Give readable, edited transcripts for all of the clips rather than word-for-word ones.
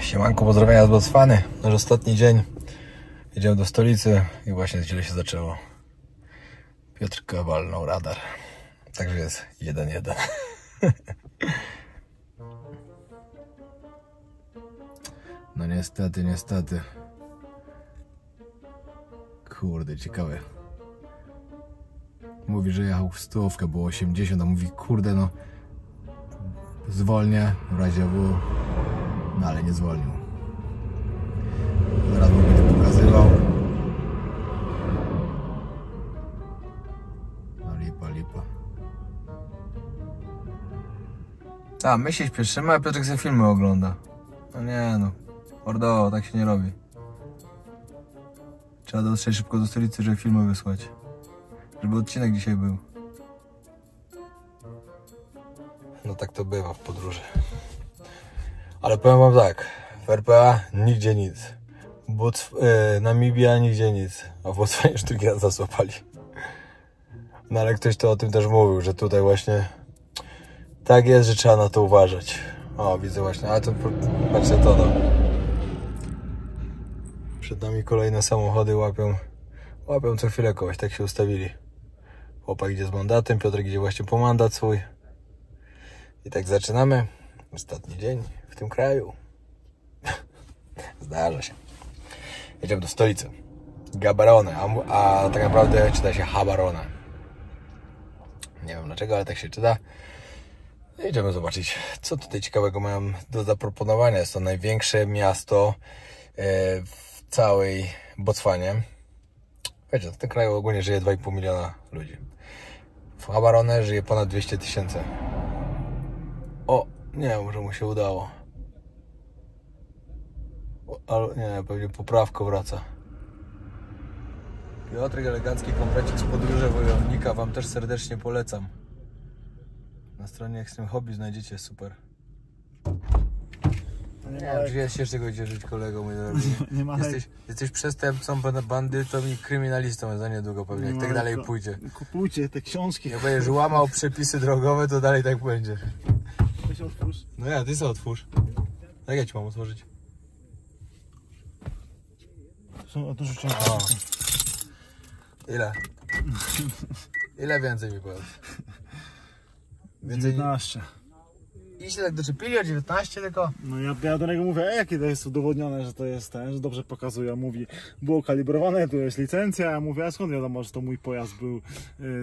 Siemanko, pozdrowienia z Botswany. Nasz ostatni dzień. Jedziemy do stolicy i właśnie źle się zaczęło. Piotrka walnął radar. Także jest 1-1. No niestety. Kurde, ciekawe. Mówi, że jechał w 100, było 80, a mówi, kurde, no zwolnię w razie W, no ale nie zwolnił. Zaraz mu będę pokazywał. No lipa. A my się śpieszymy, a Piotrek sobie filmy ogląda. No nie no, mordo, tak się nie robi. Trzeba dotrzeć szybko do stolicy, żeby filmy wysłać. Żeby odcinek dzisiaj był. No tak to bywa w podróży. Ale powiem wam tak, w RPA nigdzie nic. Namibia nigdzie nic. A w Botswanie już drugi raz zasłapali. No ale ktoś to o tym też mówił, że tutaj właśnie tak jest, że trzeba na to uważać. O, widzę właśnie, a to patrzcie to, no. Przed nami kolejne samochody łapią co chwilę kogoś, tak się ustawili. Chłopak idzie z mandatem, Piotrek idzie właśnie po mandat swój. I tak zaczynamy. Ostatni dzień w tym kraju. Zdarza się. Jedziemy do stolicy. Gaborone, a tak naprawdę czyta się Gaborone. Nie wiem dlaczego, ale tak się czyta. Idziemy zobaczyć, co tutaj ciekawego mam do zaproponowania. Jest to największe miasto w całej Botswanie. Wiecie, w tym kraju ogólnie żyje 2,5 miliona ludzi. W Gaborone żyje ponad 200 000. O, nie, może mu się udało. Ale nie, pewnie poprawka wraca. Piotrek, elegancki komplecik z podróży wojownika. Wam też serdecznie polecam. Na stronie Extreme Hobby znajdziecie, super. Nie wiem, czy jest jeszcze czego cieszyć, kolego, mój drogi. Jesteś przestępcą, bandytą i kryminalistą za niedługo pewnie, jak tak dalej pójdzie. Kupujcie te książki. Jak będziesz łamał przepisy drogowe, to dalej tak będzie. Weź otwórz. No ja, ty sobie otwórz. Jak ja ci mam otworzyć? Ile? Ile więcej mi powiedz? 19. I się tak doczepili o 19 tylko? No ja do niego mówię, jakie to jest udowodnione, że to jest ten, że dobrze pokazuje. Mówi, było kalibrowane, tu jest licencja. Ja mówię, a skąd wiadomo, że to mój pojazd był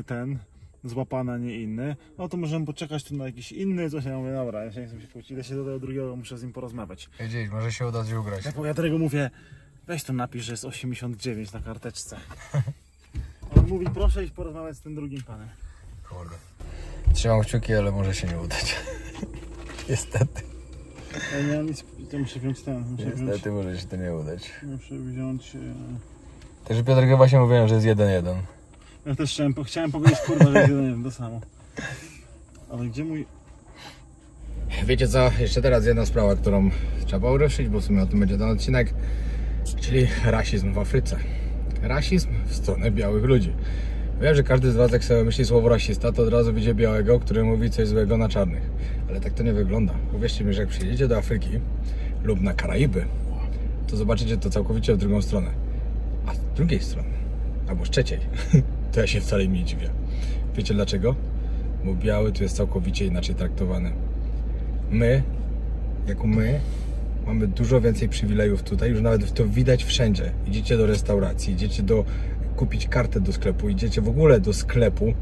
ten, złapany, a nie inny. No to możemy poczekać tu na jakiś inny, coś. Ja mówię, dobra, ja się nie chcę się kłócić, idę się do tego drugiego, muszę z nim porozmawiać. Wiedzieć, może się uda ugrać. Ja do niego mówię, weź to napisz, że jest 89 na karteczce. On mówi, proszę iść porozmawiać z tym drugim panem. Kurde. Trzymam kciuki, ale może się nie udać. Niestety. Ja nie mam nic, to muszę wziąć ten. Niestety może się to nie udać. Muszę wziąć... Także Piotrek, właśnie mówiłem, że jest 1-1. Ja też chciałem powiedzieć, kurwa, że jest 1-1, to samo. Ale gdzie mój... Wiecie co? Jeszcze teraz jedna sprawa, którą trzeba poruszyć, bo w sumie o tym będzie ten odcinek. Czyli rasizm w Afryce. Rasizm w stronę białych ludzi. Wiem, że każdy z was, jak sobie myśli słowo rasista, to od razu widzi białego, który mówi coś złego na czarnych. Ale tak to nie wygląda. Uwierzcie mi, że jak przyjedziecie do Afryki lub na Karaiby, to zobaczycie to całkowicie w drugą stronę. A z drugiej strony, albo z trzeciej, to ja się wcale nie dziwię. Wiecie dlaczego? Bo biały tu jest całkowicie inaczej traktowany. My, mamy dużo więcej przywilejów tutaj, już nawet to widać wszędzie. Idziecie do restauracji, idziecie kupić kartę do sklepu, idziecie w ogóle do sklepu,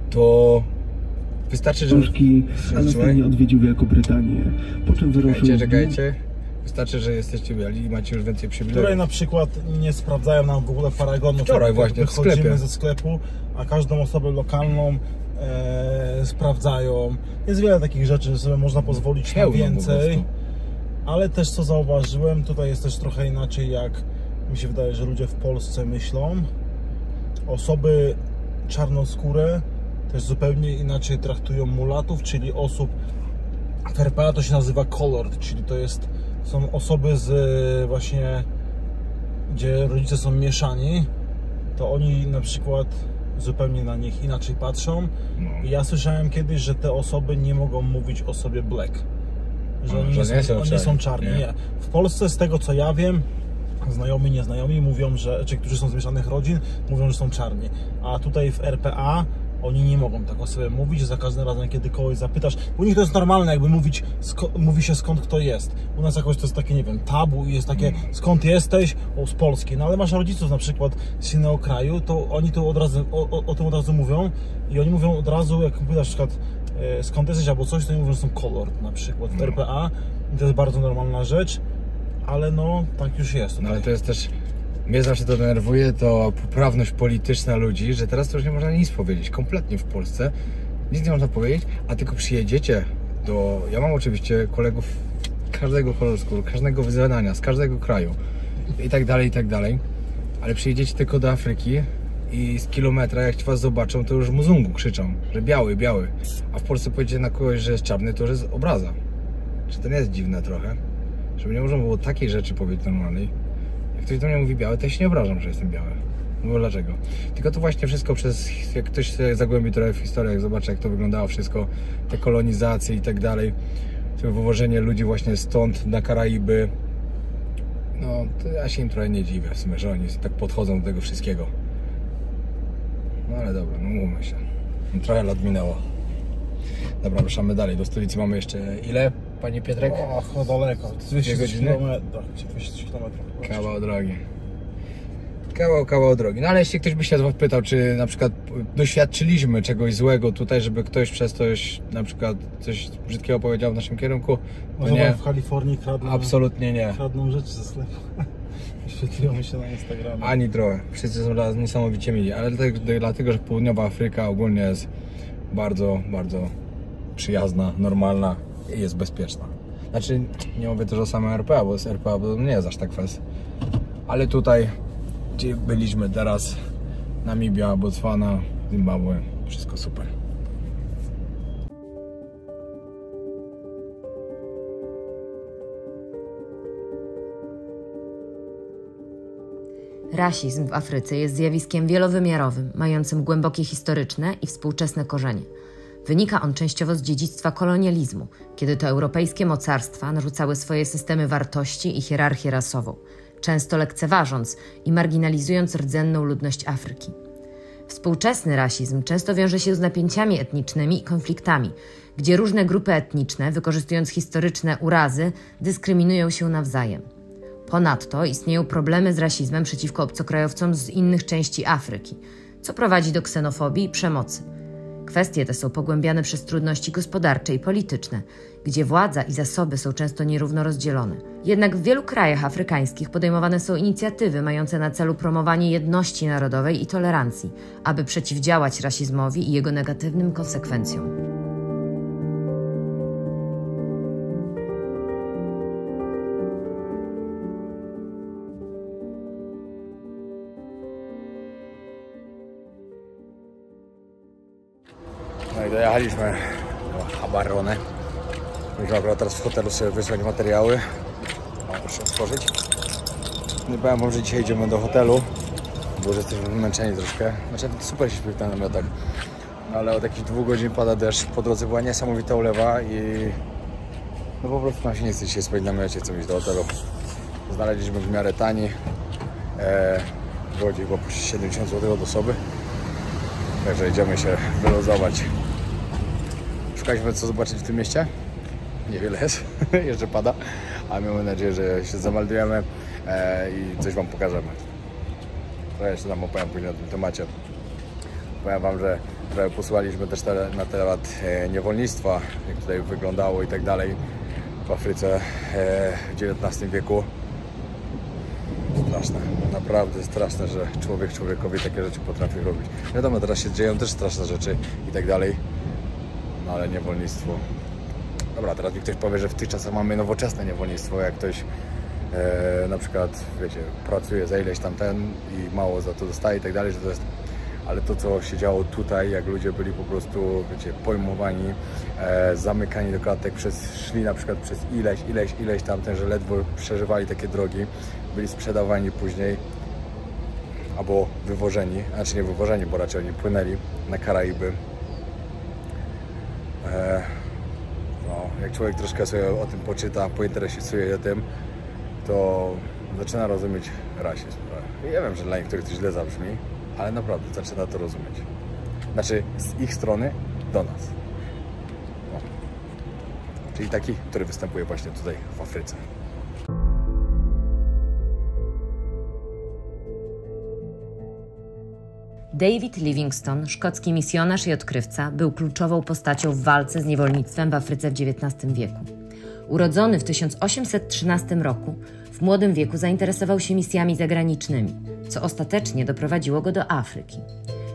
to wystarczy, że... A następnie odwiedził Wielką Brytanię, po czym wyruszył... Czekajcie. Wystarczy, że jesteście biali i macie już więcej przywilejów. Wczoraj na przykład nie sprawdzają nam w ogóle paragonu. Wczoraj właśnie w sklepie. Wychodzimy ze sklepu, a każdą osobę lokalną sprawdzają. Jest wiele takich rzeczy, że sobie można pozwolić na więcej. Ale też co zauważyłem, tutaj jest też trochę inaczej, jak mi się wydaje, że ludzie w Polsce myślą. Osoby czarnoskóre też zupełnie inaczej traktują mulatów, czyli osób, w RPA to się nazywa colored, czyli są osoby z właśnie, gdzie rodzice są mieszani, to oni na przykład zupełnie na nich inaczej patrzą. I ja słyszałem kiedyś, że te osoby nie mogą mówić o sobie black. Że oni nie są czarni. Nie. W Polsce, z tego co ja wiem, znajomi, nieznajomi mówią, że, czy którzy są z mieszanych rodzin, mówią, że są czarni. A tutaj w RPA oni nie mogą tak o sobie mówić, że za każdym razem, kiedy kogoś zapytasz, u nich to jest normalne, jakby mówi się skąd kto jest. U nas jakoś to jest takie, nie wiem, tabu i jest takie, skąd jesteś? O, z Polski. No ale masz rodziców na przykład z innego kraju, to oni to od razu, o tym od razu mówią i oni mówią od razu, jak pytasz na przykład skąd jesteś albo coś, to oni mówią, że są kolor na przykład w RPA i to jest bardzo normalna rzecz, ale no, tak już jest. No ale to jest też, mnie zawsze to denerwuje, to poprawność polityczna ludzi, że teraz to już nie można nic powiedzieć, kompletnie w Polsce nic nie można powiedzieć, a tylko przyjedziecie do... Ja mam oczywiście kolegów każdego koloru skóry, każdego wyznania, z każdego kraju i tak dalej, ale przyjedziecie tylko do Afryki i z kilometra, jak was zobaczą, to już muzungu krzyczą, że biały, biały, a w Polsce powiecie na kogoś, że jest czarny, to już jest obraza. Czy to nie jest dziwne trochę? Żeby nie można było takiej rzeczy powiedzieć normalnej. Jak ktoś do mnie mówi biały, to ja się nie obrażam, że jestem biały. No bo dlaczego? Tylko to właśnie wszystko przez... Jak ktoś się zagłębi trochę w historię, jak zobaczy, jak to wyglądało wszystko, te kolonizacje i tak dalej, to wywożenie ludzi właśnie stąd na Karaiby, no to ja się im trochę nie dziwię w sumie, że oni tak podchodzą do tego wszystkiego. No ale dobra, no mówmy się. Trochę lat minęło. Dobra, ruszamy dalej. Do stolicy mamy jeszcze ile, panie Pietrek? Och, no daleko. 200 godziny? km. 200 km. Kawał drogi. Kawał drogi. No ale jeśli ktoś by się zapytał, czy na przykład doświadczyliśmy czegoś złego tutaj, żeby ktoś przez coś na przykład coś brzydkiego powiedział w naszym kierunku, to nie. W Kalifornii kradną, absolutnie nie. Kradną rzeczy ze sklepu. Świetliło mi się na Instagramie. Ani trochę. Wszyscy są dla nas niesamowicie mili, ale dlatego, że południowa Afryka ogólnie jest bardzo, bardzo przyjazna, normalna i jest bezpieczna. Znaczy, nie mówię też o samym RPA, bo z RPA nie jest aż tak fest. Ale tutaj, gdzie byliśmy teraz, Namibia, Botswana, Zimbabwe, wszystko super. Rasizm w Afryce jest zjawiskiem wielowymiarowym, mającym głębokie historyczne i współczesne korzenie. Wynika on częściowo z dziedzictwa kolonializmu, kiedy to europejskie mocarstwa narzucały swoje systemy wartości i hierarchię rasową, często lekceważąc i marginalizując rdzenną ludność Afryki. Współczesny rasizm często wiąże się z napięciami etnicznymi i konfliktami, gdzie różne grupy etniczne, wykorzystując historyczne urazy, dyskryminują się nawzajem. Ponadto istnieją problemy z rasizmem przeciwko obcokrajowcom z innych części Afryki, co prowadzi do ksenofobii i przemocy. Kwestie te są pogłębiane przez trudności gospodarcze i polityczne, gdzie władza i zasoby są często nierówno rozdzielone. Jednak w wielu krajach afrykańskich podejmowane są inicjatywy mające na celu promowanie jedności narodowej i tolerancji, aby przeciwdziałać rasizmowi i jego negatywnym konsekwencjom. No i dojechaliśmy do Gaborone. Musimy akurat teraz w hotelu sobie wysłać materiały. O, proszę otworzyć. Nie powiem wam, że dzisiaj idziemy do hotelu, bo już jesteśmy wymęczeni troszkę. Znaczy super się śpi w namiotach, ale od jakichś 2 godzin pada deszcz. Po drodze była niesamowita ulewa i no po prostu nam się nie chce dzisiaj spać w namiocie, co iść do hotelu. Znaleźliśmy w miarę tani. W Łodzi było po 70 zł od osoby. Także idziemy się wyluzować. Szukaliśmy co zobaczyć w tym mieście. Niewiele jest, jeszcze pada, ale mamy nadzieję, że się zameldujemy i coś wam pokażemy. Trochę jeszcze nam opowiem później o tym temacie. Powiem wam, że trochę posłuchaliśmy też na temat niewolnictwa, jak tutaj wyglądało i tak dalej w Afryce w XIX wieku. Straszne, naprawdę straszne, że człowiek człowiekowi takie rzeczy potrafi robić. Wiadomo, teraz się dzieją też straszne rzeczy i tak dalej, no ale niewolnictwo. Dobra, teraz mi ktoś powie, że w tych czasach mamy nowoczesne niewolnictwo, jak ktoś na przykład, wiecie, pracuje za ileś tam i mało za to dostaje i tak dalej, że to jest... Ale to, co się działo tutaj, jak ludzie byli po prostu, wiecie, pojmowani, zamykani do klatek, szli na przykład przez ileś tam, że ledwo przeżywali takie drogi, byli sprzedawani później, albo wywożeni, znaczy nie wywożeni, bo raczej oni płynęli na Karaiby. No, jak człowiek troszkę sobie o tym poczyta, pointeresuje się tym, to zaczyna rozumieć rasizm. Ja wiem, że dla niektórych to źle zabrzmi, ale naprawdę zaczyna to rozumieć. Znaczy z ich strony do nas. No. Czyli taki, który występuje właśnie tutaj w Afryce. David Livingstone, szkocki misjonarz i odkrywca, był kluczową postacią w walce z niewolnictwem w Afryce w XIX wieku. Urodzony w 1813 roku, w młodym wieku zainteresował się misjami zagranicznymi, co ostatecznie doprowadziło go do Afryki.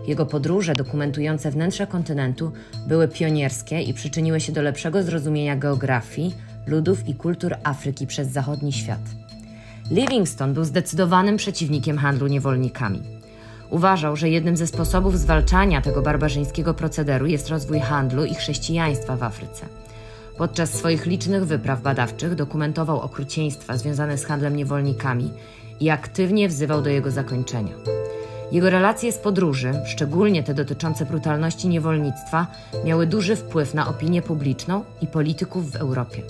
Jego podróże dokumentujące wnętrze kontynentu były pionierskie i przyczyniły się do lepszego zrozumienia geografii, ludów i kultur Afryki przez zachodni świat. Livingstone był zdecydowanym przeciwnikiem handlu niewolnikami. Uważał, że jednym ze sposobów zwalczania tego barbarzyńskiego procederu jest rozwój handlu i chrześcijaństwa w Afryce. Podczas swoich licznych wypraw badawczych dokumentował okrucieństwa związane z handlem niewolnikami i aktywnie wzywał do jego zakończenia. Jego relacje z podróży, szczególnie te dotyczące brutalności niewolnictwa, miały duży wpływ na opinię publiczną i polityków w Europie.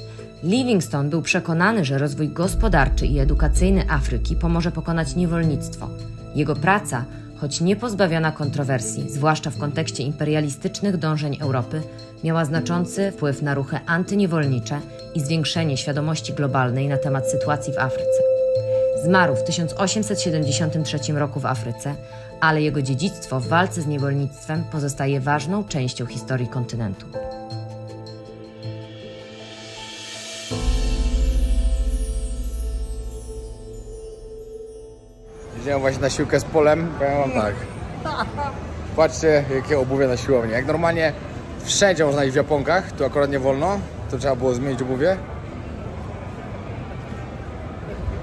Livingstone był przekonany, że rozwój gospodarczy i edukacyjny Afryki pomoże pokonać niewolnictwo. Jego praca, choć nie pozbawiona kontrowersji, zwłaszcza w kontekście imperialistycznych dążeń Europy, miała znaczący wpływ na ruchy antyniewolnicze i zwiększenie świadomości globalnej na temat sytuacji w Afryce. Zmarł w 1873 roku w Afryce, ale jego dziedzictwo w walce z niewolnictwem pozostaje ważną częścią historii kontynentu. Idziemy właśnie na siłkę z Polem, powiem wam tak. Patrzcie, jakie obuwie na siłowni. Jak normalnie wszędzie można iść w japonkach, tu akurat nie wolno, to trzeba było zmienić obuwie.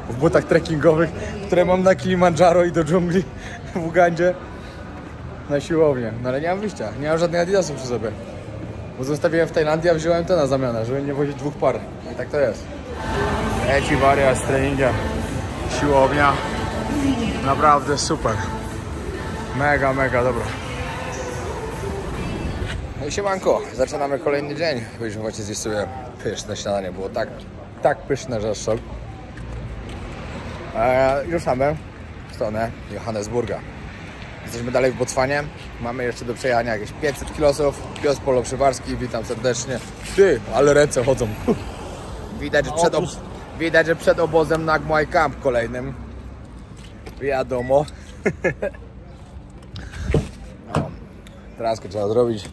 W butach trekkingowych, które mam na Kilimandżaro i do dżungli w Ugandzie na siłownię. No ale nie mam wyjścia, nie mam żadnych adidasów przy sobie. Bo zostawiłem w Tajlandii, a wziąłem to na zamianę, żeby nie wozić dwóch par. I tak to jest. Leci wariat z treningiem. Siłownia. Naprawdę super. Mega, mega dobra. No i siemanko, zaczynamy kolejny dzień. Byliśmy właśnie zjeść sobie pyszne śniadanie. Było tak pyszne, że aż szok. Ruszamy w stronę Johannesburga. Jesteśmy dalej w Botswanie. Mamy jeszcze do przejechania jakieś 500 kilosów. Piotr Polo Przywarski, witam serdecznie. Ty, ale ręce chodzą. Widać, że przed obozem Nagmai Camp kolejnym. Wiadomo. Teraz trzeba zrobić.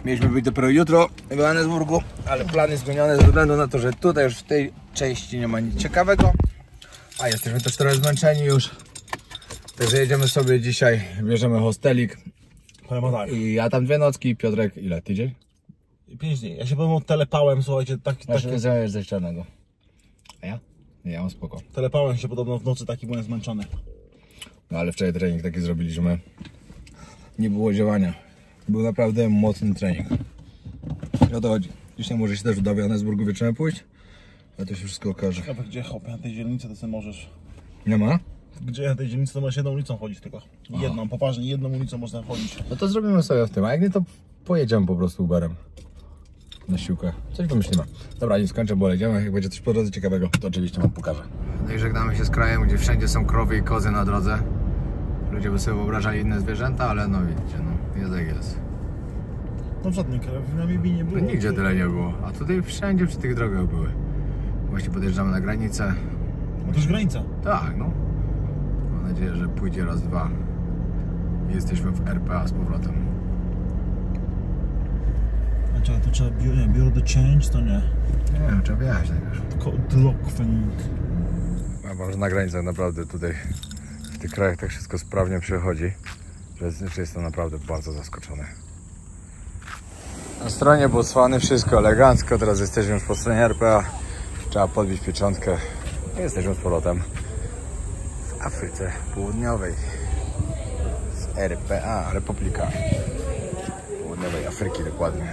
Mieliśmy być dopiero jutro w Johannesburgu, ale plan jest zmieniony ze względu na to, że tutaj już w tej części nie ma nic ciekawego. A jesteśmy też trochę zmęczeni już. Także jedziemy sobie dzisiaj, bierzemy hostelik. Tak. I ja tam 2 nocki, Piotrek ile? Tydzień? 5 dni. Ja się powiem telepałem, słuchajcie, Masz coś czarnego. A ja? Nie, ja mam spoko. Telepałem się podobno w nocy, taki byłem zmęczony. No ale wczoraj trening taki zrobiliśmy. Nie było działania. Był naprawdę mocny trening. I o to chodzi. Dzisiaj może się też do Johannesburgu wieczorem pójść, a to się wszystko okaże. Ciekawe gdzie hop, na tej dzielnicy to sobie możesz. Nie ma? Gdzie na tej dzielnicy to możesz jedną ulicą chodzić tylko. Jedną, poważnie, jedną ulicą można chodzić. No to zrobimy sobie w tym, a jak nie to pojedziemy po prostu Uberem. Na siłkę. Coś wymyślimy. Dobra, nie skończę, bo jedziemy. Jak będzie coś po drodze ciekawego, to oczywiście wam pokażę. No i żegnamy się z krajem, gdzie wszędzie są krowy i kozy na drodze. Ludzie by sobie wyobrażali inne zwierzęta, ale no widzicie, no jest jak jest. No żadnej krowy w Namibii nie było. No, nigdzie tyle nie było, a tutaj wszędzie przy tych drogach były. Właśnie podjeżdżamy na granicę. To już granica? Tak, no. Mam nadzieję, że pójdzie raz, dwa. I jesteśmy w RPA z powrotem. A czekaj, to trzeba biuro the change, to nie? Nie, trzeba wyjechać najpierw. Tylko Dlokvening. Ja wam, że na granicach naprawdę tutaj w tych krajach tak wszystko sprawnie przechodzi, że jestem naprawdę bardzo zaskoczony. Na stronie Botswany wszystko elegancko, teraz jesteśmy już po stronie RPA. Trzeba podbić pieczątkę i jesteśmy z powrotem w Afryce Południowej. Z RPA, Republika Południowej Afryki dokładnie.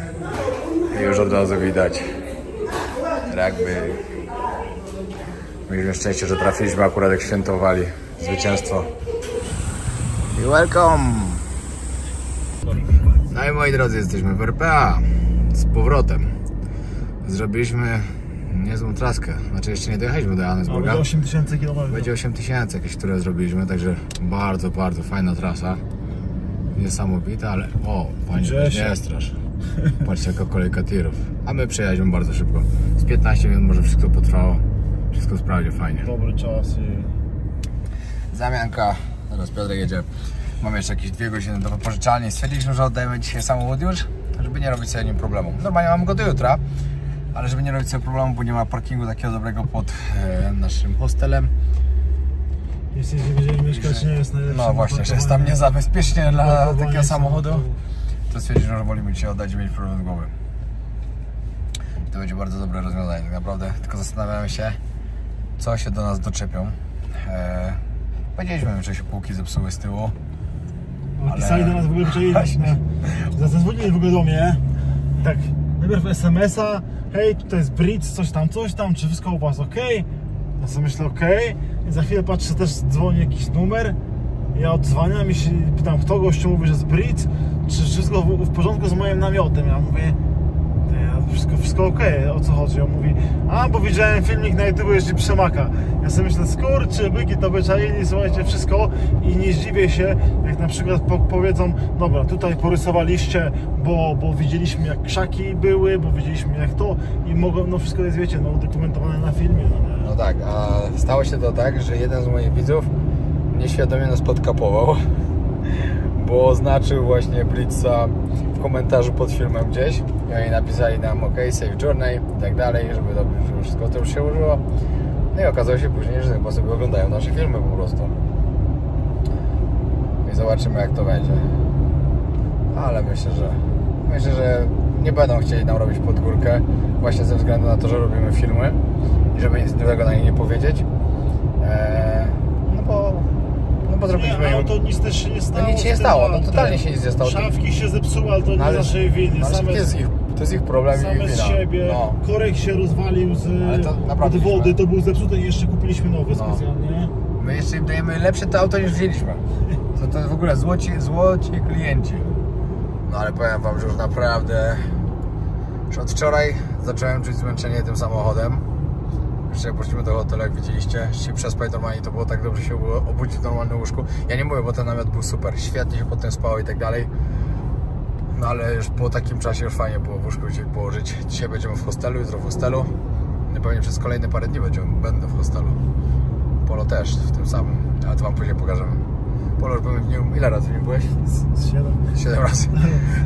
I już od razu widać rugby. Mieliśmy szczęście, że trafiliśmy akurat jak świętowali zwycięstwo. I welcome! No i moi drodzy, jesteśmy w RPA z powrotem. Zrobiliśmy niezłą traskę. Znaczy jeszcze nie dojechaliśmy do Johannesburga. Będzie 8000 km. Będzie 8000 jakieś, które zrobiliśmy, także bardzo, bardzo fajna trasa. Niesamowita, ale o, fajnie, nie strasz. Patrzcie jaka kolejka tirów. A my przejechaliśmy bardzo szybko. Z 15 minut może wszystko potrwało. Wszystko sprawdzi fajnie. Dobry czas i... Zamianka. Teraz Piotrek jedzie. Mamy jeszcze jakieś 2 godziny do wypożyczalni. Stwierdziliśmy, że oddajemy dzisiaj samochód już, żeby nie robić sobie nim problemu. Normalnie mamy go do jutra, ale żeby nie robić sobie problemu, bo nie ma parkingu takiego dobrego pod naszym hostelem. Jeśli nie będziemy mieszkać, nie jest najlepsze. No właśnie, że jest tam niezabezpiecznie dla takiego samochodu. To stwierdziliśmy, że wolimy dzisiaj oddać i mieć problem z głowy. To będzie bardzo dobre rozwiązanie tak naprawdę, tylko zastanawiamy się, co się do nas doczepią. Powiedzieliśmy im, że się półki zepsuły z tyłu. Ale pisali do nas w ogóle wczoraj. Zadzwonili w ogóle do mnie. Tak, najpierw SMS-a. Hej, tutaj jest Britz, coś tam, czy wszystko u was ok? Ja sobie myślę ok. I za chwilę patrzę, też dzwoni jakiś numer. Ja odzwaniam i się pytam, kto gościu mówi, że jest Britz, czy wszystko w porządku z moim namiotem. Ja mówię, wszystko ok, o co chodzi? On mówi, bo widziałem filmik na YouTube, jeśli przemaka. Ja sobie myślę, skurczy, byki to wyczaili, słuchajcie, wszystko i nie zdziwię się, jak na przykład powiedzą, dobra, tutaj porysowaliście, bo widzieliśmy jak krzaki były, bo widzieliśmy jak to i mogą, no wszystko jest, wiecie, no udokumentowane na filmie. No tak, a stało się to tak, że jeden z moich widzów nieświadomie nas podkapował, bo oznaczył właśnie Blitza w komentarzu pod filmem gdzieś i oni napisali nam ok, save journey i tak dalej, żeby wszystko to już się użyło. No i okazało się później, że chyba sobie oglądają nasze filmy po prostu. I zobaczymy jak to będzie. Ale myślę, że nie będą chcieli nam robić pod górkę właśnie ze względu na to, że robimy filmy i żeby nic złego na nie nie powiedzieć. No bo zrobiliśmy nie, to nic też się nie stało. No nic się nie stało, no totalnie się nic nie stało. Szafki się zepsuły, ale to nie naszej winy. To jest ich problem i ich wina. Z siebie, no. korek się rozwalił od wody, to był zepsuty i jeszcze kupiliśmy nowy specjalnie. My jeszcze im dajemy lepsze to auto niż wzięliśmy. To w ogóle złoci klienci. No ale powiem wam, że już naprawdę już od wczoraj zacząłem czuć zmęczenie tym samochodem. Jeszcze jak poszliśmy do hotelu, jak widzieliście, się przespać normalnie, to było tak dobrze się obudzić w normalnym łóżku. Ja nie mówię, bo ten namiot był super, świetnie się potem spało i tak dalej. No ale już po takim czasie już fajnie było w łóżku się położyć. Dzisiaj będziemy w hostelu, jutro w hostelu. Pewnie przez kolejne parę dni będę w hostelu. Polo też w tym samym, ale to wam później pokażemy. Polo już byłem w nim, ile razy w nim byłeś? 7 razy.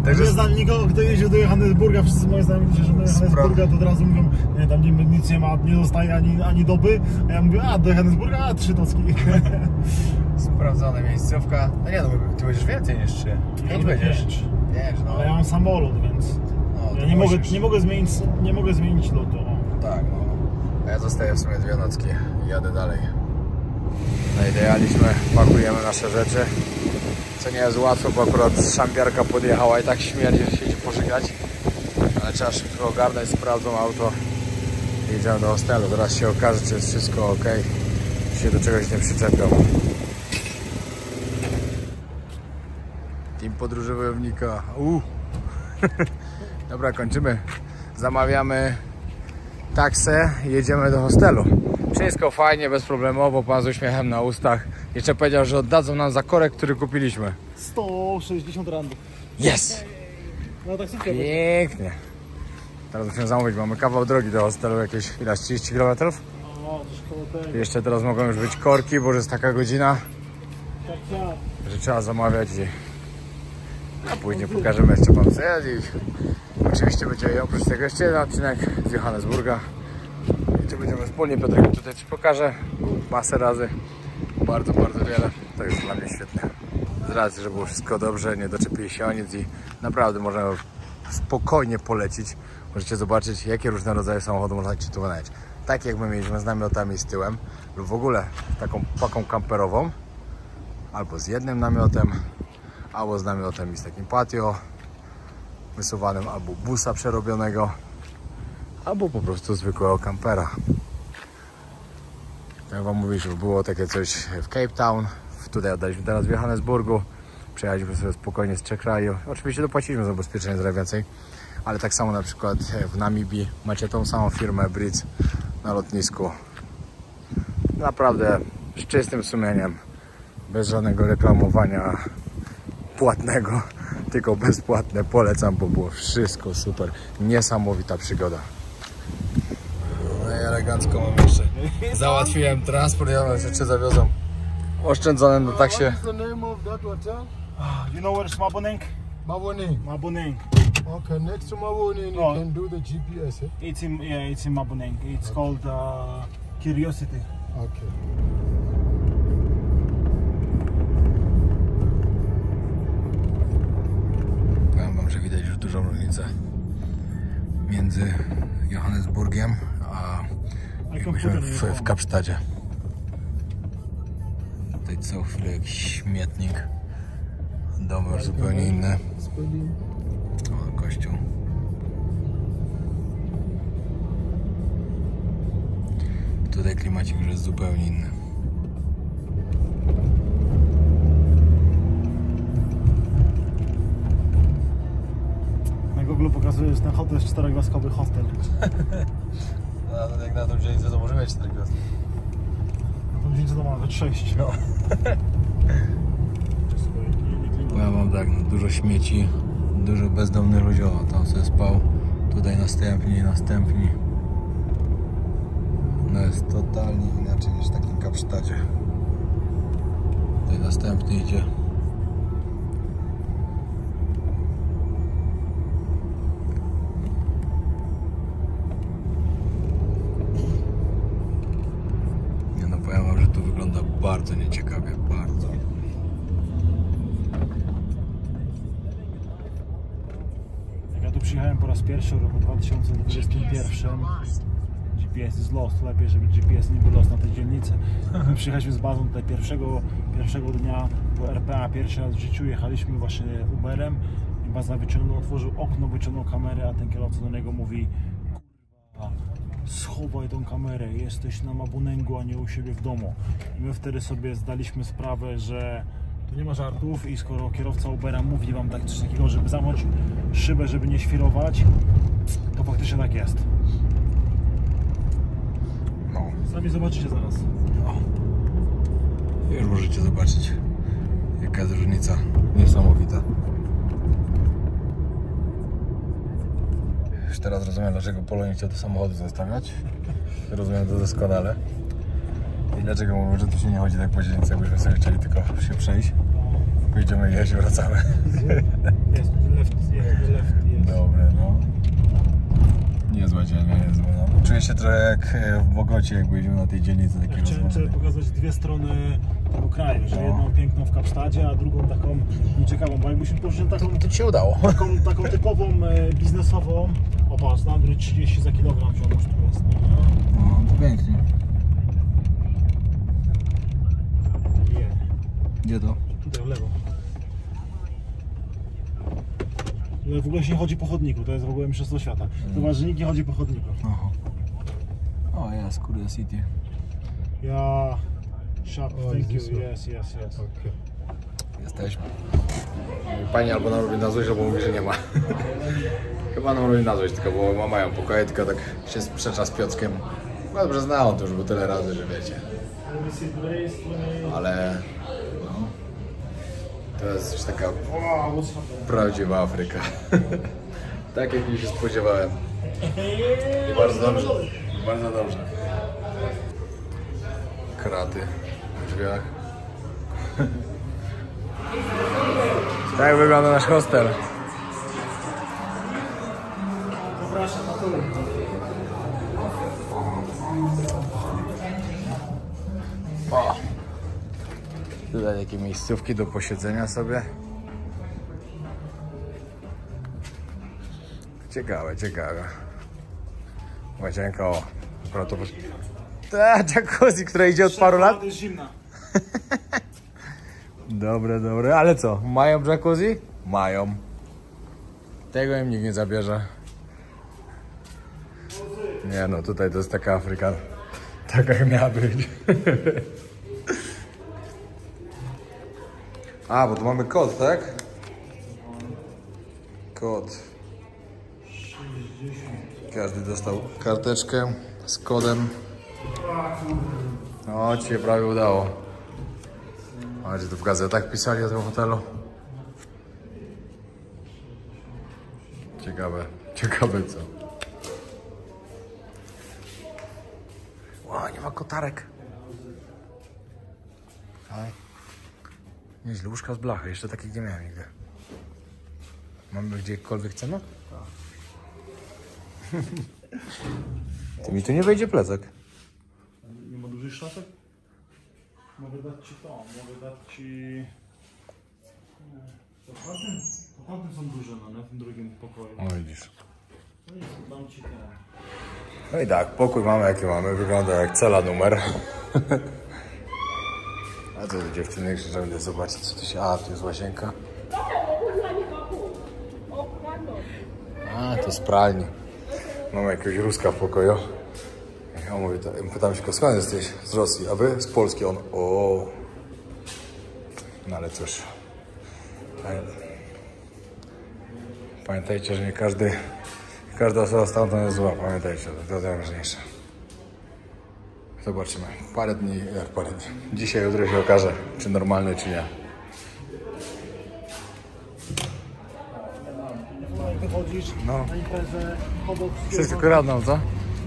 Także nie znam nikogo, kto jeździł do Johannesburga, wszyscy moi znajomi, którzy do Johannesburga, to od razu mówią, nie, tam nic nie ma, nie zostaje ani doby, a ja mówię, do Johannesburga, 3 nocki. Sprawdzona miejscówka. No nie no, ty będziesz więcej niż 3. 5 będziesz. 5, no. Ale ja mam samolot, więc no, ja nie mogę zmienić lotu. Tak, no. A ja zostaję w sumie 2 nocki i jadę dalej. No i dojechaliśmy, pakujemy nasze rzeczy. Co nie jest łatwo, bo akurat szambiarka podjechała i tak śmierdzi, że się idzie pożygać. Ale trzeba szybko ogarnąć, sprawdzą auto i jedziemy do hostelu. Teraz się okaże, czy jest wszystko ok, czy się do czegoś nie przyczepią. Team podróży wojownika. Dobra, kończymy. Zamawiamy taksę i jedziemy do hostelu. Wszystko fajnie, bezproblemowo, pan z uśmiechem na ustach. Jeszcze powiedział, że oddadzą nam za korek, który kupiliśmy. 160 randów. Jest! No tak super. Pięknie. Teraz musimy zamówić, mamy kawał drogi do hostelu, jakieś 30 km. O, to szkoda. Jeszcze teraz mogą już być korki, bo już jest taka godzina, że trzeba zamawiać a później pokażemy jeszcze pan co jest i oczywiście będzie oprócz tego jeszcze jeden odcinek z Johannesburga. I tu będziemy wspólnie, Piotrek tutaj ci pokażę masę razy, bardzo wiele, to jest dla mnie świetne. Z racji, że było wszystko dobrze, nie doczepili się o nic i naprawdę można spokojnie polecić. Możecie zobaczyć, jakie różne rodzaje samochodu można ci tu wynająć. Tak jak my mieliśmy z namiotami z tyłem lub w ogóle taką paką kamperową, albo z jednym namiotem, albo z namiotem i z takim patio wysuwanym, albo busa przerobionego, albo po prostu zwykłego kampera. Jak wam mówiliśmy, było takie coś w Cape Town, tutaj oddaliśmy teraz w Johannesburgu, przejechaliśmy sobie spokojnie z 3 krajów. Oczywiście dopłaciliśmy za ubezpieczenie trochę więcej, Ale tak samo na przykład w Namibii macie tą samą firmę Bridge na lotnisku. Naprawdę z czystym sumieniem, bez żadnego reklamowania płatnego, tylko bezpłatne. Polecam, bo było wszystko super. Niesamowita przygoda. No i elegancko mam jeszcze. Załatwiłem transport, ja mam rzeczy zawiozą. Oszczędzone na taksie. What's the name of that hotel? You know where's Maboneng? Maboneng. Maboneng. Okay, next to Maboneng you can do the GPS. It's in Maboneng. It's called Curiosity. Okay. Powiem wam, że widać już dużą różnicę między Johannesburgiem a jak byliśmy w Kapsztadzie. Tutaj co chwilę jakiś śmietnik, domy już zupełnie inne. O, kościół. Tutaj klimacik już jest zupełnie inny. Na Google pokazuje, że ten hotel jest 4-gwiazdkowy hostel. No, jak na tą dzielnicę to może mieć 4 gwiazdki. Na tą dzielnicę to ma nawet 6. No. Powiem wam tak, no, dużo śmieci, dużo bezdomnych ludzi. O, tam sobie spał, tutaj następni. No jest totalnie inaczej niż w takim Kapsztadzie. Tutaj następny idzie. Nie no, powiem wam, że tu wygląda bardzo nieciekawie, bardzo. Jak ja tu przyjechałem po raz pierwszy w roku 2021, GPS jest lost, lepiej żeby GPS nie był lost na tej dzielnicy. My przyjechaliśmy z bazą tutaj pierwszego dnia do RPA, pierwszy raz w życiu jechaliśmy właśnie Uberem i baza otworzył okno, wyciągnął kamerę, a ten kierowca do niego mówi: kurwa, schowaj tą kamerę, jesteś na Mabonengu, a nie u siebie w domu. I my wtedy sobie zdaliśmy sprawę, że tu nie ma żartów i skoro kierowca Ubera mówi wam tak coś takiego, żeby zamknąć szybę, żeby nie świrować, to faktycznie tak jest. No. Sami zobaczycie zaraz. No. Już możecie zobaczyć, jaka jest różnica niesamowita. Już teraz rozumiem, dlaczego Polo nie chciał te samochody zostawiać. Rozumiem to doskonale. I dlaczego mówię, że tu się nie chodzi tak po dzielnicy, jakbyśmy sobie chcieli tylko się przejść. Pójdziemy jeść i wracamy. Jest, left. Dobre, no. Niezłe dzień, niezłe. No. Czuję się trochę jak w Bogocie, jak byliśmy na tej dzielnicy takiej Chciałem pokazać dwie strony tego kraju, że jedną piękną w Kapsztadzie, a drugą taką nieciekawą, bo jakbyśmy poszli taką, to ci się udało. taką typową biznesową, o patrz, na Android 30 za kilogram ziomuś tu jest. No, to pięknie. Gdzie to? Tutaj w lewo. W ogóle się nie chodzi po chodniku, to jest w ogóle mistrzostwo świata. Zobacz, że nikt nie chodzi po chodniku. Aha. O, jest, Curiosity. Ja... Shop, thank you, yes. Okay. Jesteśmy. Pani albo nam robi na złość, albo mówi, że nie ma. Chyba nam robi na złość, tylko bo mają pokoje, tylko tak się sprzecza z Piotrkiem. No dobrze znałem to już, bo tyle razy, że wiecie. Ale... no... To jest już taka prawdziwa Afryka. Tak jak mi się spodziewałem. I bardzo dobrze. Bardzo dobrze. Kraty w drzwiach. Tak wygląda nasz hostel. Zapraszam na to. O. Tutaj takie miejscówki do posiedzenia sobie. Ciekawe. Łazienka, o. Akurat to... Ta jacuzzi, która idzie od paru lat. To jest zimna. Dobre, ale co? Mają jacuzzi? Mają. Tego im nikt nie zabierze. Nie no, tutaj to jest taka Afryka. Taka jak miała być. A, bo tu mamy kod, tak? Kod. Każdy dostał karteczkę z kodem. No, ci się prawie udało. Macie tu w gazetach pisali o tym hotelu. Ciekawe co. Wow, nie ma kotarek. Ale nieźle, łóżka z blachy, jeszcze takich nie miałem nigdy. Mamy gdziekolwiek cenę? Tak. Ty mi tu nie wejdzie plecak. Nie ma dużych szafek? Mogę dać ci to, mogę dać ci... Okładki są duże, no, w tym drugim pokoju. O, widzisz. No i dam ci te. No i tak, pokój mamy jaki mamy, wygląda jak cela numer. A to dziewczyny krzyczą, idę zobaczyć co tu się... A, tu jest łazienka. A, to z pralni. Mamy jakiegoś Ruska w pokoju. Ja mówię, pytam się go, skąd jesteś? Z Rosji, a wy? Z Polski. On, o. No ale cóż. Pamiętajcie, że nie każda osoba stamtąd jest zła. Pamiętajcie, to najważniejsze. Zobaczymy. Parę dni. Dzisiaj, jutro się okaże, czy normalny, czy nie. Wychodzisz na imprezę obok... Wszystko kradną, co?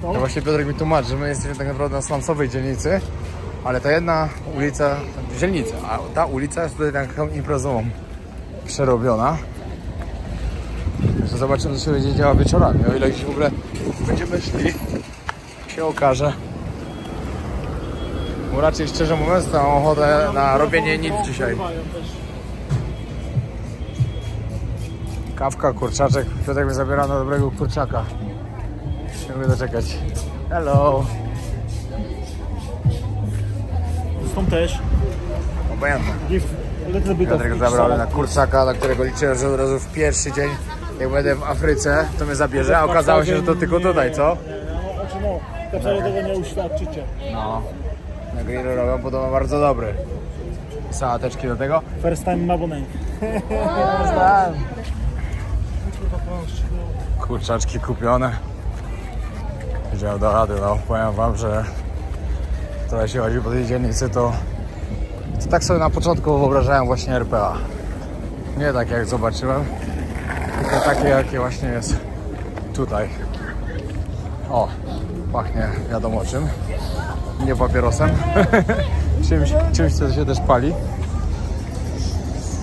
To właśnie Piotrek mi tłumaczy, że my jesteśmy tak naprawdę na slumsowej dzielnicy, ale ta jedna ulica, dzielnica, a ta ulica jest tutaj taką imprezową przerobiona. Także zobaczymy, co się będzie działo wieczorami. O ile gdzieś w ogóle będziemy szli, się okaże. Bo raczej szczerze mówiąc, mam ochotę na robienie nic dzisiaj. Kawka, kurczaczek. Piotrek mnie zabiera na dobrego kurczaka. Nie mogę doczekać. Hello! Stąd też. Obojętne. Piotrek Piotrek zabrał na kurczaka, na którego liczyłem, że od razu w pierwszy dzień, jak będę w Afryce, to mnie zabierze, a okazało się, że to tylko tutaj, co? No, to wcale tego nie uświadczycie. No. Na grillu robią, podobno bardzo dobry. Sałateczki do tego. First time mabonek. Kurczaczki kupione. Działał do rady, no. Powiem wam, że trochę się chodzi po tej dzielnicy, to tak sobie na początku wyobrażałem właśnie RPA. Nie tak jak zobaczyłem, tylko takie jakie właśnie jest tutaj. O, pachnie wiadomo czym. Nie papierosem. czymś co się też pali.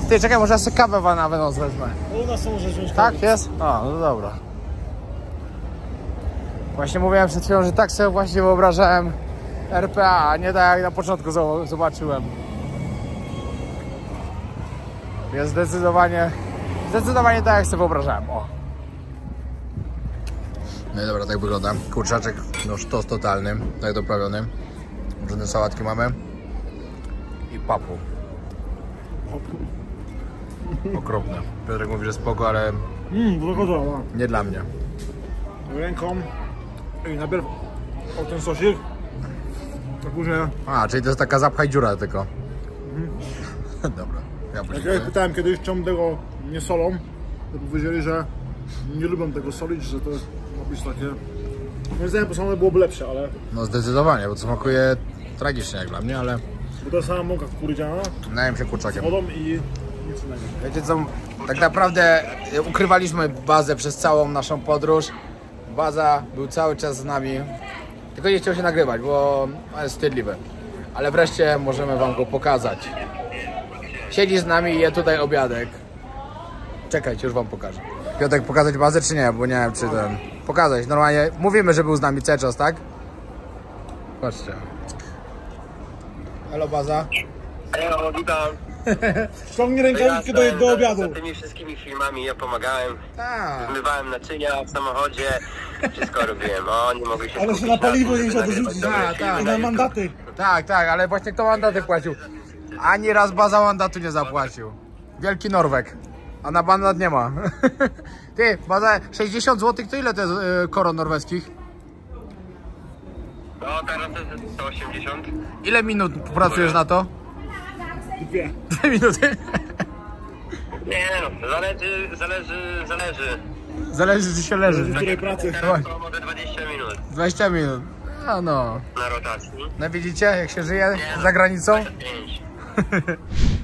Ty, czekaj, może ja sobie kawę na wynos wezmę. U nas są rzeczy. Tak jest? A, no dobra. Właśnie mówiłem przed chwilą, że tak sobie właśnie wyobrażałem RPA, a nie tak jak na początku zobaczyłem. Jest zdecydowanie tak jak sobie wyobrażałem. O. No i dobra, tak wygląda. Kurczaczek, no sztos totalny, tak doprawiony. Różne sałatki mamy. I papu. Okropne. Piotrek mówi, że spoko, ale nie dla mnie. Ręką i najpierw o ten sosik, a później... A, czyli to jest taka zapchaj dziura tylko. Dobra. Jak ja pytałem kiedyś, czemu tego nie solą, to powiedzieli, że nie lubią tego solić, że to ma być takie... Moim zdaniem posłane byłoby lepsze, ale... No zdecydowanie, bo to smakuje tragicznie jak dla mnie, ale... Bo to jest sama mąka kukurydziana, najem się kurczakiem. wodą i nic innego. Wiecie co, tak naprawdę ukrywaliśmy bazę przez całą naszą podróż. Baza był cały czas z nami, tylko nie chciał się nagrywać, bo jest wstydliwy. Ale wreszcie możemy wam go pokazać. Siedzi z nami i je tutaj obiadek. Czekajcie, już wam pokażę. Piotrek, pokazać bazę czy nie? Bo nie wiem czy ten... Pokazać, normalnie mówimy, że był z nami cały czas, tak? Patrzcie. Halo baza. Halo, witam. Ściągnij rękawiczkę do obiadu. Za tymi wszystkimi filmami ja pomagałem. Tak. Zmywałem naczynia w samochodzie. Wszystko robiłem. O, nie mogli się Ale skupić się na paliwo tym, nie żeby trzeba nagrywać dorzucić. dobre Tak, filmy tak. I na na YouTube. mandaty. Tak, ale właśnie kto mandaty płacił? Ani raz baza mandatu nie zapłacił. Wielki Norweg. A na mandat nie ma. Ty, baza 60 zł, to ile to jest koron norweskich? No, teraz to jest 180. Ile minut pracujesz na to? 2. 2 minuty. Nie no, zależy. Zależy, czy się leży. W której pracy? Teraz to może 20 minut 20 minut. A no. na rotacji. No widzicie, jak się żyje za granicą? 5.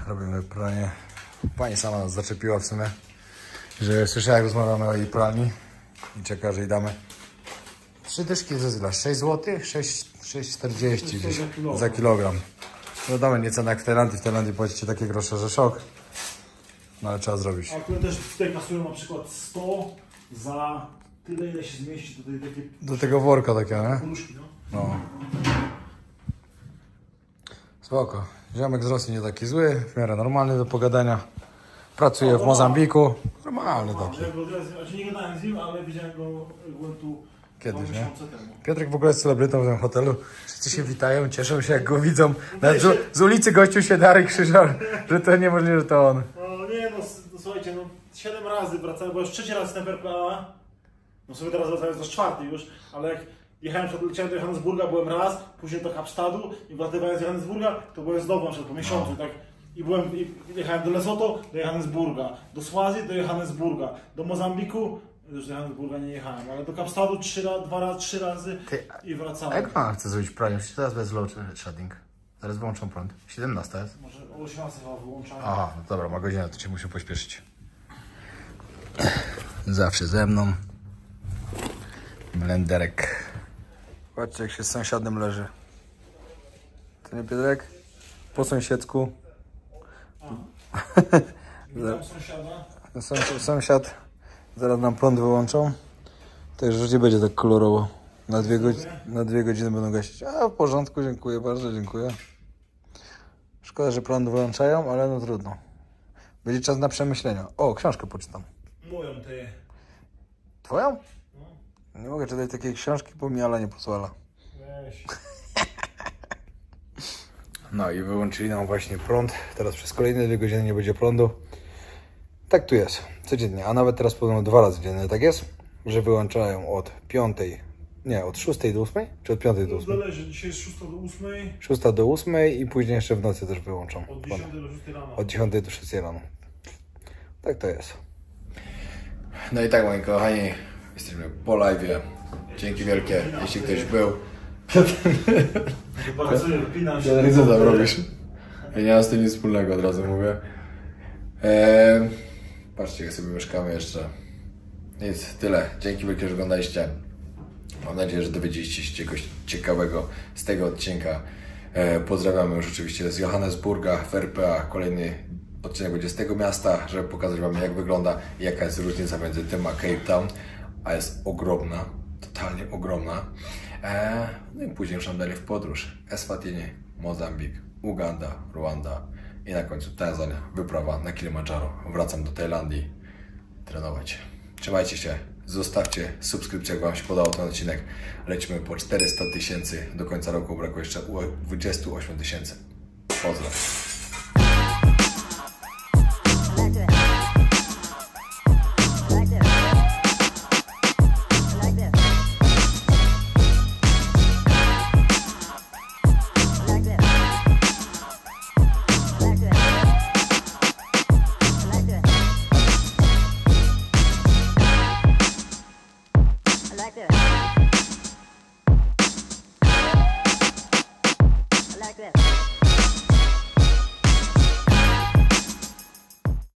Robimy pranie. Pani sama nas zaczepiła w sumie, że słyszała, jak rozmawiamy o jej pralni i czeka, że jej damy 3 dyszki ze zla, 6 zł, 6,40 gdzieś za kilogram. No damy nie cenę jak w Tajlandii płacicie takie grosze, że szok. No ale trzeba zrobić. A które też tutaj kasują na przykład 100 za tyle, ile się zmieści do tej takiej Do tego worka takiego, nie? poduszki, no. No. Spoko. Ziomek z Rosji nie taki zły, w miarę normalny do pogadania. Pracuje w Mozambiku. Normalny taki. Ja nie gadałem z nim, ale widziałem go, byłem tu Kiedyś, 2 nie? miesiące temu. Piotrek w ogóle jest celebrytą w tym hotelu. Wszyscy się witają, cieszą się jak go widzą. Nawet z ulicy gościu się Darek krzyżał, że to niemożliwe, że to on. No nie no, słuchajcie, no 7 razy wracałem, bo już 3 razy jestem w RPA. No sobie teraz wracałem do 4 już, ale jak leciałem do Johannesburga, byłem raz, później do Kapsztadu i wlatywałem z Johannesburga, to byłem znowu na przykład po miesiącu, tak? I jechałem do Lesotho, do Johannesburga, do Swazji, do Johannesburga, do Mozambiku, już do Johannesburga nie jechałem, ale do Kapsztadu 3 razy i wracałem. Jak mama chce zrobić pranie? Czy teraz bez low shading? Zaraz wyłączą prąd. 17 jest? Może o 18 chyba wyłączałem. Aha, no dobra, ma godzinę, to cię muszę pośpieszyć. Zawsze ze mną. Blenderek. Patrzcie, jak się z sąsiadem leży. To nie Piotrek? Po sąsiedzku. Witam sąsiada. Sąsiad. Zaraz nam prąd wyłączą. Także już nie będzie tak kolorowo. Na 2 godziny będą gasić. A w porządku, dziękuję bardzo, dziękuję. Szkoda, że prąd wyłączają, ale no trudno. Będzie czas na przemyślenia. O, książkę poczytam. Moją ty. Twoją? Nie mogę czytać takiej książki, bo mi Ala nie pozwala. Weź. No i wyłączyli nam właśnie prąd. Teraz przez kolejne 2 godziny nie będzie prądu. Tak tu jest, codziennie. A nawet teraz podobno 2 razy dziennie tak jest, że wyłączają od 5, nie, od 6 do 8? Czy od 5 do 8? Zależy, dzisiaj jest 6 do 8. 6 do 8 i później jeszcze w nocy też wyłączą. Od 10 do 6 rano. Od 10 do 6 rano. Tak to jest. No i tak, moi kochani, jesteśmy po live'ie. Dzięki wielkie, jeśli ktoś był. Chyba sobie wypinam się. Co tam robisz? Ja nie mam z tym nic wspólnego, od razu mówię. Patrzcie, jak sobie mieszkamy jeszcze. Nic, tyle. Dzięki wielkie, że oglądaliście. Mam nadzieję, że dowiedzieliście się czegoś ciekawego z tego odcinka. Pozdrawiamy już oczywiście z Johannesburga w RPA. Kolejny odcinek będzie z tego miasta, żeby pokazać wam, jak wygląda i jaka jest różnica między tym a Cape Town. A jest ogromna, totalnie ogromna. No i później już dalej w podróż. Eswatini, Mozambik, Uganda, Rwanda i na końcu Tanzania. Wyprawa na Kilimandżaro. Wracam do Tajlandii trenować. Trzymajcie się, zostawcie subskrypcję, jak wam się podobał ten odcinek. Lecimy po 400 000. Do końca roku brakuje jeszcze 28 000. Pozdro. Like this.